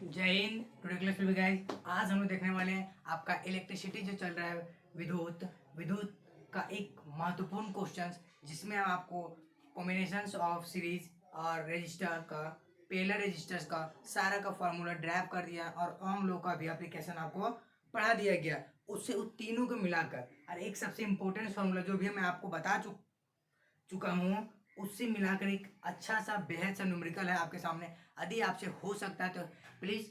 जय Hind. Today class में guys, आज हम लोग देखने वाले हैं आपका इलेक्ट्रिसिटी जो चल रहा है, विद्युत का एक महत्वपूर्ण क्वेश्चन, जिसमें हम आपको कॉम्बिनेशंस ऑफ सीरीज और रजिस्टर का, पेलर रजिस्टर्स का सारा का फॉर्मूला ड्राइव कर दिया और ओम लॉ का भी एप्लीकेशन आपको पढ़ा दिया गया। उससे उन तीनों को मिलाकर और एक सबसे इम्पोर्टेंट फॉर्मूला जो भी मैं आपको बता चुका हूँ, उससे मिलाकर एक अच्छा सा बेहद सा न्यूमेरिकल है आपके सामने। यदि आपसे हो सकता है तो प्लीज़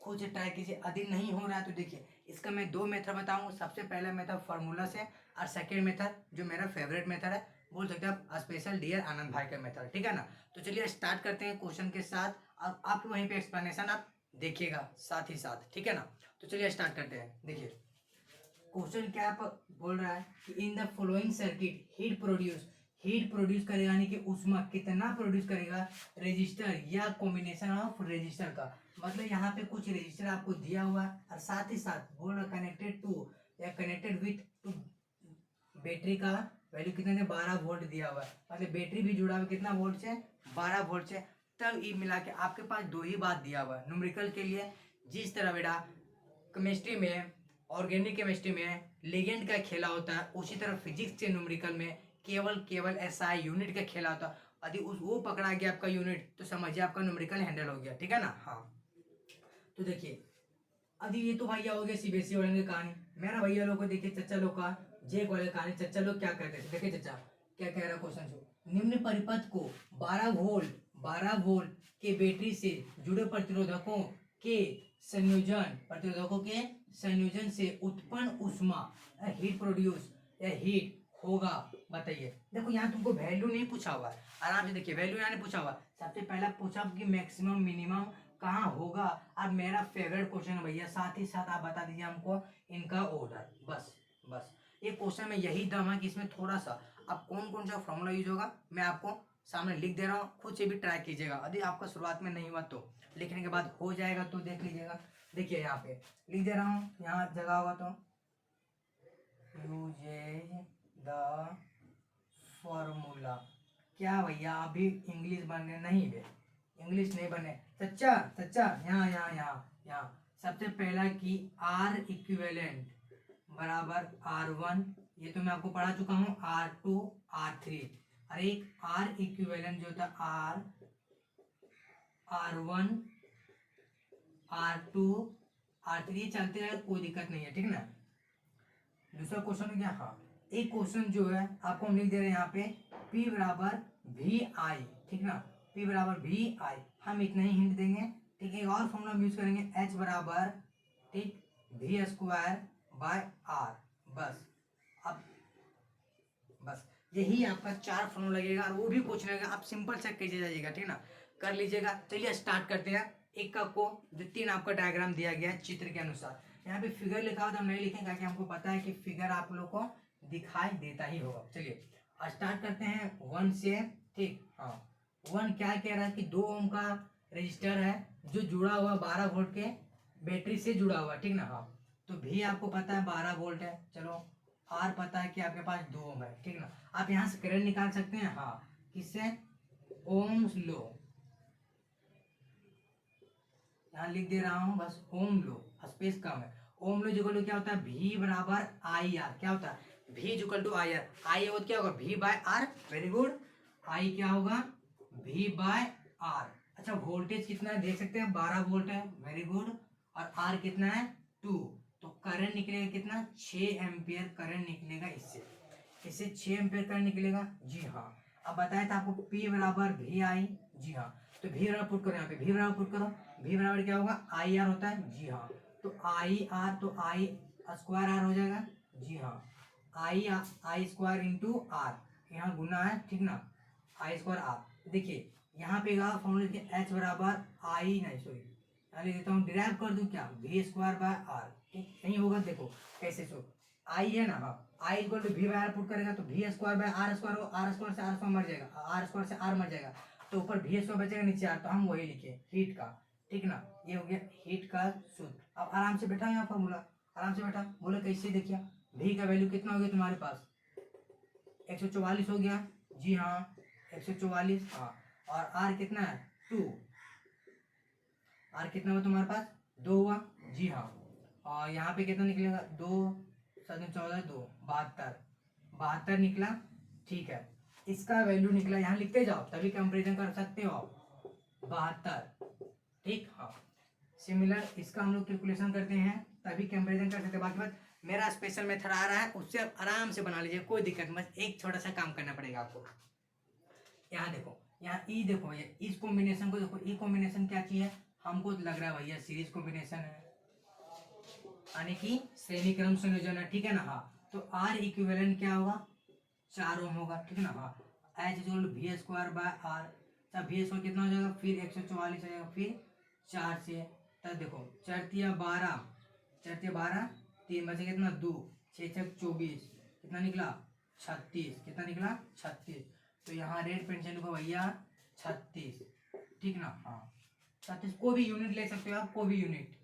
खुद से ट्राई कीजिए। यदि नहीं हो रहा है तो देखिए, इसका मैं दो मेथड बताऊंगा। सबसे पहला मेथड फार्मूला से, और सेकेंड मेथड जो मेरा फेवरेट मेथड है, बोल सकते हैं आप स्पेशल डियर आनंद भाई का मेथड, ठीक है ना। तो चलिए स्टार्ट करते हैं क्वेश्चन के साथ, और आप वहीं पे एक्सप्लेनेशन आप देखिएगा साथ ही साथ, ठीक है ना। तो चलिए स्टार्ट करते हैं। देखिए क्वेश्चन क्या बोल रहा है कि in the following circuit heat produce करेगा, यानी कि ऊष्मा कितना प्रोड्यूस करेगा रेजिस्टर या कॉम्बिनेशन ऑफ रेजिस्टर का। मतलब यहाँ पे कुछ रेजिस्टर आपको दिया हुआ है और साथ ही साथ बोल रहा कनेक्टेड टू या कनेक्टेड विथ टू बैटरी का वैल्यू कितने ने 12 वोल्ट दिया हुआ है। मतलब बैटरी भी जुड़ा हुआ कितना वोल्ट से, 12 वोल्ट से। तब ये मिला के आपके पास दो ही बात दिया हुआ है न्यूमेरिकल के लिए। जिस तरह बेटा केमिस्ट्री में, ऑर्गेनिक केमिस्ट्री में लिगेंड का खेला होता है, उसी तरह फिजिक्स के न्यूमेरिकल में केवल एसआई यूनिट का खेला होता है। यदि उस वो पकड़ा गया आपका यूनिट, तो समझिए आपका न्यूमेरिकल हैंडल हो गया, ठीक है ना। हाँ, तो देखिए अभी ये तो भैया हो गया सीबीएसई वाले की कहानी। मेरा भैया लोग को देखिए, चचा लोग का जे वाले कहानी। चचा लोग क्या कहते थे, देखिए चचा क्या कह रहा है क्वेश्चन से। निम्न परिपथ को 12 वोल्ट के बैटरी से जुड़े प्रतिरोधकों के संयोजन से उत्पन्न ऊष्मा हीट प्रोड्यूस या हीट होगा, बताइए। देखो यहाँ तुमको वैल्यू नहीं पूछा हुआ है, आराम से देखिए, वैल्यू यहाँ नहीं पूछा हुआ। सबसे पहला पूछा कि मैक्सिमम मिनिमम कहाँ होगा। अब मेरा फेवरेट क्वेश्चन है भैया, साथ ही साथ आप बता दीजिए हमको इनका ऑर्डर। बस ये क्वेश्चन में यही दम है कि इसमें थोड़ा सा अब कौन कौन सा फॉर्मूला यूज होगा मैं आपको सामने लिख दे रहा हूँ, खुद से भी ट्राई कीजिएगा। यदि आपका शुरुआत में नहीं हुआ तो लिखने के बाद हो जाएगा, तो देख लीजिएगा। देखिए यहाँ पे लिख दे रहा हूँ, यहाँ जगह होगा तो यूजेज द फॉर्मूला। क्या भैया अभी इंग्लिश बनने नहीं बे, इंग्लिश नहीं बने सच्चा सच्चा। यहाँ यहाँ यहाँ यहाँ सबसे पहला कि आर इक्विवेलेंट बराबर R1, ये तो मैं आपको पढ़ा चुका हूँ, R2 R3। और एक आर इक्विवेलेंट जो होता है R1 R2 R3, ये चलते रहे, कोई दिक्कत नहीं है, ठीक ना। दूसरा क्वेश्चन हो गया। हाँ, एक क्वेश्चन जो है आपको हम लिख दे रहे हैं यहाँ पे P बराबर VI, ठीक ना। P बराबर VI, हम इतना ही हिंट देंगे, ठीक है। एक और फॉर्मूला हम यूज करेंगे H बराबर, ठीक, V स्क्वायर बाय R। बस यही आपका 4 फॉर्मूला लगेगा, और वो भी पूछ लेगा, आप सिंपल से कीजिए जाइएगा, ठीक ना, कर लीजिएगा। चलिए स्टार्ट करते हैं। एक का को जो 3 आपका डायग्राम दिया गया है चित्र के अनुसार। यहाँ पे फिगर लिखा हुआ तो हम नहीं लिखेंगे, क्योंकि हमको पता है कि फिगर आप लोग को दिखाई देता ही होगा। चलिए स्टार्ट करते हैं 1 से, ठीक। हाँ, 1 क्या कह रहा है कि 2 ओम का रजिस्टर है जो जुड़ा हुआ 12 वोल्ट के बैटरी से जुड़ा हुआ, ठीक ना। हाँ, तो भी आपको पता है 12 वोल्ट है। चलो आर पता है कि आपके पास 2 ओम है, ठीक ना। आप यहाँ से करंट निकाल सकते हैं। हाँ, किससे, ओम्स लो। यहाँ लिख दे रहा हूँ बस, ओम लो, स्पेस कम है। ओम लो जुगल क्या होता है, भी बराबर आई आर। क्या होता है, भी जुगल टू आई आर। आई हो क्या होगा, भी by R. Very good. I क्या होगा, भी बाय आर। अच्छा, वोल्टेज कितना है देख सकते हैं, 12 वोल्ट है। Very good. और आर कितना है, 2। तो करंट निकलेगा कितना, 6 एम्पियर करंट निकलेगा इससे 6 एम्पियर करंट निकलेगा, जी हाँ। अब बताया था आपको P बराबर भी आई, जी हाँ। तो भी बराबर पुट करो, यहाँ पे भी बराबर पुट करो। भी बराबर क्या होगा, आई आर होता है, जी हाँ। तो आई आर, तो आई स्क्वायर आर हो जाएगा, जी हाँ। आई स्क्वायर इंटू आर, यहाँ गुना है, ठीक ना। आई स्क्वायर आर, देखिए यहाँ पे फॉर्मूला लिखिए एच बराबर आई, नहीं सॉरी, यहाँ लिख देता हूँ, डिराइव कर दूँ क्या, वी स्क्वायर बाय आर, ठीक। नहीं होगा, देखो कैसे सो, आई है ना, हाँ, I equal to V by R put करेगा तो V square by R square हो, आर स्क्वायर से आर स्क्वायर मर जाएगा, आर स्क्वायर से आर मर जाएगा, तो ऊपर वी स्क्वायर बचेगा, नीचे आर, तो हम वही लिखे हीट का, ठीक ना। ये हो गया हीट का सूत्र। अब आराम से बैठा यहाँ फॉर्मूला, आराम से बैठा, बोले कैसे, देखिए भी का वैल्यू कितना हो गया तुम्हारे पास, 144 हो गया, जी हाँ 144। हाँ, और आर कितना है, 2। आर कितना हुआ तुम्हारे पास 2 हुआ, जी हाँ। और यहाँ पे कितना निकलेगा 2 7 14 2 72 निकला, ठीक है। इसका वैल्यू निकला, यहाँ लिखते जाओ तभी कंपेरिजन कर सकते हो आप, 72, ठीक हाँ। सिमिलर इसका हम लोग कैलकुलेशन करते हैं तभी कंपेरिजन कर सकते हैं। बाकी बात मेरा स्पेशल मेथड आ रहा है, उससे आप आराम से बना लीजिए, कोई दिक्कत नहीं, बस एक छोटा सा काम करना पड़ेगा आपको। यहाँ देखो, यहाँ ई देखो, ये इस कॉम्बिनेशन को देखो, ई कॉम्बिनेशन क्या चीज है, हमको लग रहा है भैया सीरीज कॉम्बिनेशन है, यानी कि श्रेणी क्रम संयोजन है, ठीक है ना। हाँ तो आर इक्विवेलेंट क्या होगा 4 ओम होगा, ठीक है ना। हाँ H equal V square by R, तब वी स्क्वायर कितना हो जाएगा फिर 144 हो जाएगा, फिर 4 से, तब देखो 4 तिया 12, 4 तिया 12, 3 बचे कितना 2, 6 6 24, कितना निकला 36, कितना निकला 36। तो यहाँ रेट पेंशन लिखो भैया 36, ठीक ना। हाँ 36, कोई भी यूनिट ले सकते हो आप, कोई भी यूनिट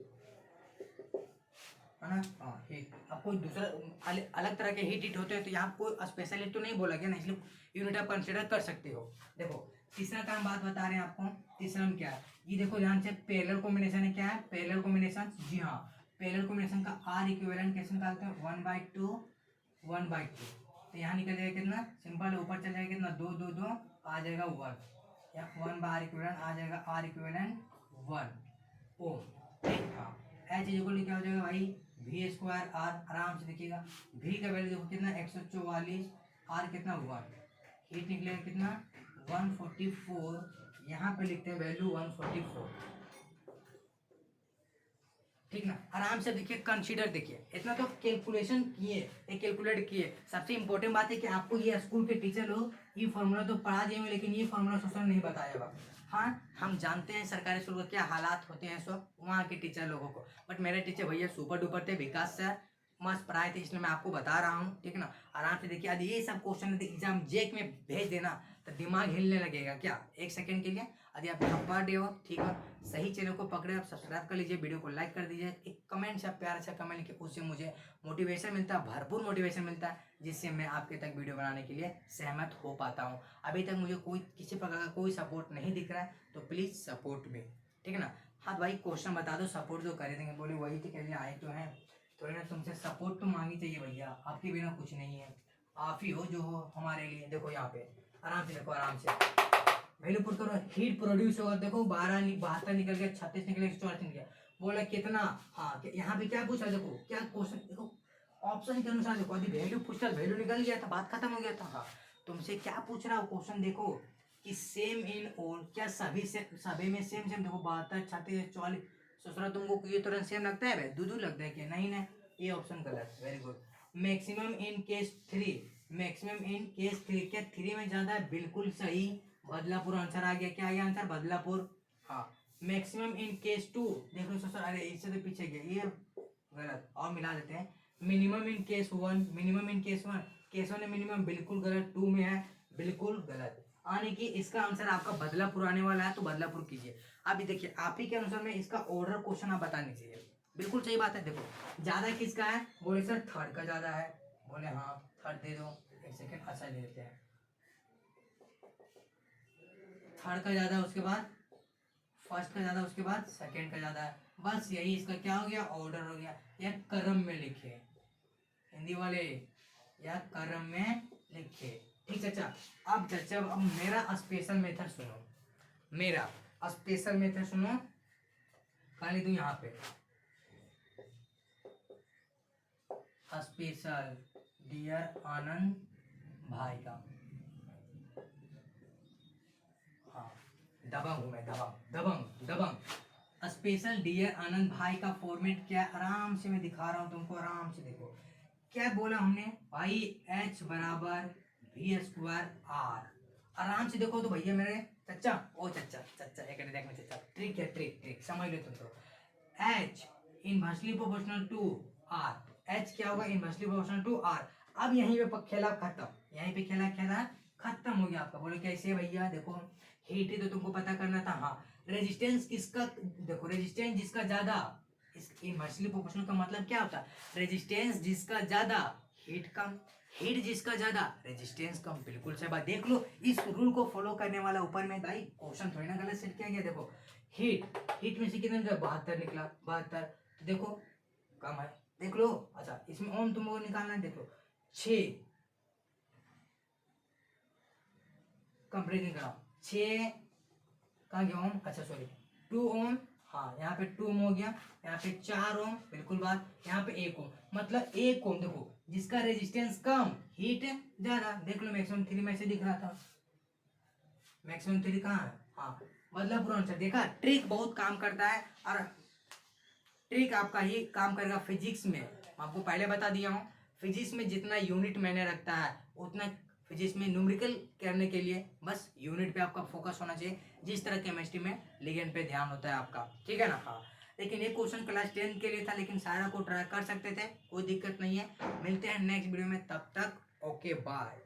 है ना। हाँ हीट, अब कोई दूसरा अलग तरह के हीट होते हैं तो यहाँ कोई स्पेशल हीट तो नहीं बोला गया ना, इसलिए यूनिट आप कंसिडर कर सकते हो। देखो तीसरा काम बात बता रहे हैं आपको, तीसरा में क्या है ये देखो ध्यान से, पैरेलल कॉम्बिनेशन है, क्या है पैरेलल कॉम्बिनेशन, जी हाँ। पैरेलल कॉम्बिनेशन का आर इक्विवेलेंट कैसे निकालते हैं 1/2 1/2, तो यहाँ निकल जाएगा कितना सिंपल, ऊपर चल जाएगा कितना 2 2 2 आ जाएगा 1, या 1 बार इक्विवेलेंट आ जाएगा आर इक्विवेलेंट 1 ओम, ठीक हाँ। एच इक्वल क्या हो जाएगा भाई वी स्क्वायर आर, आराम से देखिएगा वी का वैल्यू देखो कितना 144, आर कितना 1, हीट निकलेगा कितना 144, यहाँ पे लिखते हैं वैल्यू 144, ठीक ना। आराम से देखिए कंसीडर, देखिए इतना तो कैलकुलेशन किए, एक कैलकुलेट किए। सबसे इंपॉर्टेंट बात है कि आपको ये स्कूल के टीचर लोग ये फॉर्मूला तो पढ़ा दिए होंगे, लेकिन ये फॉर्मूला सोशल नहीं बताया होगा। हाँ हम जानते हैं सरकारी स्कूल का क्या हालात होते हैं सब वहाँ के टीचर लोगों को, बट मेरे टीचर भैया सुपर डुपर थे, विकास सर मस्त पढ़ाए थे, इसलिए मैं आपको बता रहा हूँ, ठीक ना। आराम से देखिए, यदि ये सब क्वेश्चन एग्जाम जेक में भेज देना तो दिमाग हिलने लगेगा क्या एक सेकंड के लिए। यदि आप यहाँ पढ़ रहे हो, ठीक है, सही चैनल को पकड़े, आप सब्सक्राइब कर लीजिए, वीडियो को लाइक कर दीजिए, एक कमेंट से प्यार से कमेंट लिखे, उससे मुझे मोटिवेशन मिलता है, भरपूर मोटिवेशन मिलता है, जिससे मैं आपके तक वीडियो बनाने के लिए सहमत हो पाता हूँ। अभी तक मुझे कोई किसी प्रकार का कोई सपोर्ट नहीं दिख रहा है, तो प्लीज़ सपोर्ट मी, ठीक है ना। हाँ भाई क्वेश्चन बता दो, सपोर्ट तो कर देंगे, बोले वही तो कहने आए तो हैं, थोड़ी ना तुमसे सपोर्ट तो मांगी चाहिए भैया, आपके बिना कुछ नहीं है, आप ही हो जो हो हमारे लिए। देखो यहाँ पे आराम से देखो, आराम से वैल्यू पुट करो, हीट प्रोड्यूस होगा, देखो 72 निकल गया, 36 निकल गया, 144 निकल गया, बोला कितना। हाँ यहाँ पे क्या पूछा देखो, क्या क्वेश्चन देखो, ऑप्शन के अनुसार देखो, यदि वैल्यू पूछता वैल्यू निकल गया था, बात खत्म हो गया था। हाँ तुमसे क्या पूछ रहा हो क्वेश्चन, देखो कि सेम इन ऑल, क्या सभी से सभी में सेम सेम, देखो 72 36 44, सोच रहा तुमको ये तुरंत सेम लगता है भाई, दू लगता है क्या, नहीं ना, ये ऑप्शन गलत, very good. Maximum in case 3, maximum in case 3, क्या 3 में ज्यादा है, बिल्कुल सही, बदलापुर आंसर आ गया, क्या आ गया आंसर बदलापुर। हाँ मैक्सिमम इन केस 2, देखो सर अरे इससे तो पीछे गया, ये गलत, और मिला देते हैं। Minimum in case 1, minimum in case 1, case 1 है मिनिमम, बिल्कुल गलत, 2 में है बिल्कुल गलत, यानी कि इसका आंसर आपका बदलापुर आने वाला है, तो बदलापुर कीजिए। अभी देखिए आप ही के अनुसार में इसका ऑर्डर क्वेश्चन आप बताने चाहिए, बिल्कुल सही बात है। देखो ज्यादा किसका है, बोले सर थर्ड का ज्यादा है, बोले हाँ थर्ड दे दो, एक सेकेंड अच्छा ले लेते हैं, थर्ड का ज्यादा, उसके बाद फर्स्ट का ज्यादा, उसके बाद सेकंड का ज्यादा है, बस यही इसका क्या हो गया ऑर्डर हो गया, या क्रम में लिखे हिंदी वाले, या क्रम में लिखे, ठीक चाचा। अब चाचा अब मेरा स्पेशल मेथड सुनो, मेरा स्पेशल मेथड सुनो, खाली तू यहाँ पे स्पेशल डियर आनंद भाई का, हाँ दबंग हूँ मैं, दबंग दबंग दबंग। स्पेशल डियर आनंद भाई का फॉर्मेट क्या है, आराम से मैं दिखा रहा हूँ तुमको, आराम से देखो क्या बोला हमने भाई, एच बराबर वी स्क्वायर आर, आराम से देखो तो भैया मेरे चचा, ओ चचा चचा एक मिनट देखना चचा, ट्रिक है, ट्रिक ट्रिक समझ लो तुम तो। H inversely proportional to R, H क्या होगा इनवर्सली प्रोपोर्शनल टू आर। अब यहीं पे खेला खत्म, यहीं पे खेला खेला खत्म हो गया आपका। बोले कैसे भैया, देखो हीट ही तो तुमको पता करना था। हाँ रेजिस्टेंस किसका, देखो रेजिस्टेंस जिसका ज्यादा, इस इनवर्सली प्रोपोर्शनल का मतलब क्या होता है, रेजिस्टेंस जिसका ज्यादा हीट कम, हीट जिसका ज्यादा रेजिस्टेंस कम, बिल्कुल सही बात। देख लो इस रूल को फॉलो करने वाला ऊपर में भाई क्वेश्चन थोड़ी ना गलत सेट किया गया। देखो हीट में से कितना निकला, 72 निकला, 72। तो देखो कम है, देख लो। अच्छा इसमें ओम तुम लोग निकालना है, देख लो 6 कंपेरिजन कराओ, 6 कहाँ गया ओम, अच्छा सॉरी 2 ओम, हाँ यहाँ पे 2 ओम हो गया, यहाँ पे 4 ओम, बिल्कुल बात, यहाँ पे 1 ओम, मतलब 1 ओम देखो जिसका रेजिस्टेंस कम हीट ज्यादा। देख लो मैक्सिमम 3 में से दिख रहा था, मैक्सिमम 3 कहाँ है, हाँ मतलब पूरा आंसर। देखा ट्रिक बहुत काम करता है, और ट्रिक आपका ही काम करेगा फिजिक्स में। आपको पहले बता दिया हूँ, फिजिक्स में जितना यूनिट मैंने रखता है उतना फिजिक्स में न्यूमेरिकल करने के लिए बस यूनिट पे आपका फोकस होना चाहिए, जिस तरह केमिस्ट्री में लिगेंड पे ध्यान होता है आपका, ठीक है ना। हाँ लेकिन ये क्वेश्चन क्लास 10 के लिए था, लेकिन सारा को ट्राई कर सकते थे, कोई दिक्कत नहीं है। मिलते हैं नेक्स्ट वीडियो में, तब तक ओके बाय।